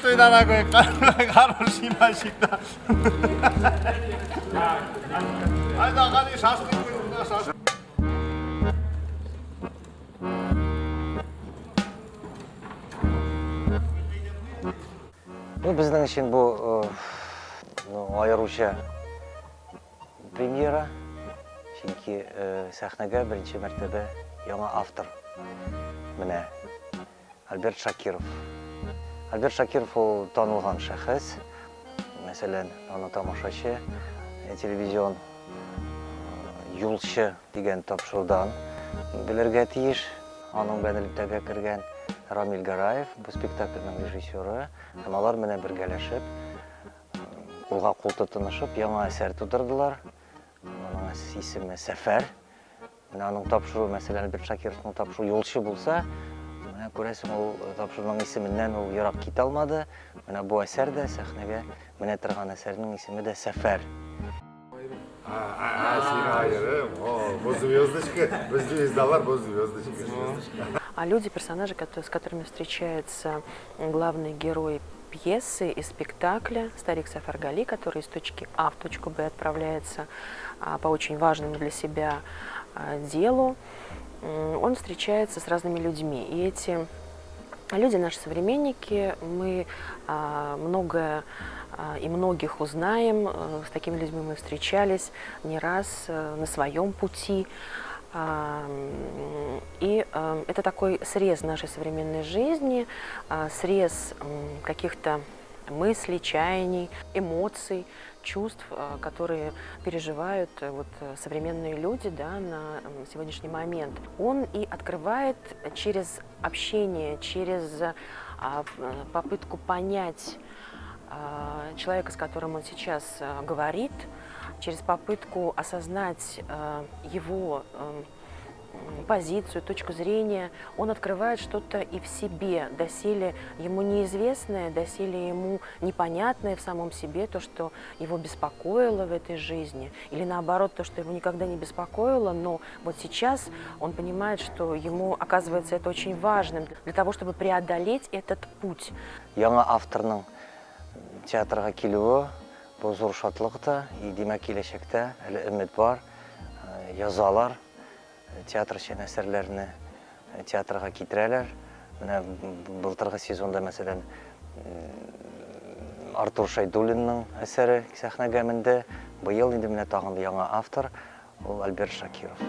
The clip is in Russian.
тойдан хороший мальчик, да. Айда, қане, шашлык қойыңдар, шашлык. Біздің үшін бұл айрықша премьера. Çünkü сахнаға бірінші мәртебе яңа автор. Міне, Альберт Шакиров. Альберт Шакиров ол танылған шәхес. Мәселен, аны тамашачы, телевизион юлшы деген тапшырдан білерге тиеш. Аның бәнеліктәге кірген Рамиль Гараев, бұл спектакльның режиссері. Алар менә бергәләшеп, кулга кул тотынышып, яңа әсәр тудырдылар. Аның исеме Сәфәр. Аның тапшыру, мәсәлән, Альберт Шакировның тапшыру юлчы булса, күрәсең, ул тапшыруның исеменнән ул ярак китә алмады. Менә бу әсәр дә сәхнәгә менә торган әсәрнең исеме дә Сәфәр. А люди, персонажи, с которыми встречается главный герой пьесы и спектакля, старик Сафар Гали, который из точки А в точку Б отправляется по очень важному для себя делу, он встречается с разными людьми. И эти люди, наши современники, мы многое и многих узнаем, с такими людьми мы встречались не раз на своем пути. И это такой срез нашей современной жизни, срез каких-то мыслей, чаяний, эмоций, чувств, которые переживают современные люди, да, на сегодняшний момент. Он и открывает через общение, через попытку понять человека, с которым он сейчас говорит, через попытку осознать его позицию, точку зрения, он открывает что-то и в себе, доселе ему неизвестное, доселе ему непонятное в самом себе, то, что его беспокоило в этой жизни, или наоборот, то, что его никогда не беспокоило, но вот сейчас он понимает, что ему, оказывается, это очень важным для того, чтобы преодолеть этот путь. Яңа авторның театрга килүе бу зур шатлык та, демәк киләчәктә әле өмет бар, язалар, театр өчен әсәрләрне театрга китерәләр. Менә былтыргы сезонда, мәсәлән, Артур Шайдуллинның әсәре сәхнәгә менде. Быел инде менә тагын яңа автор, ул Альберт Шакиров.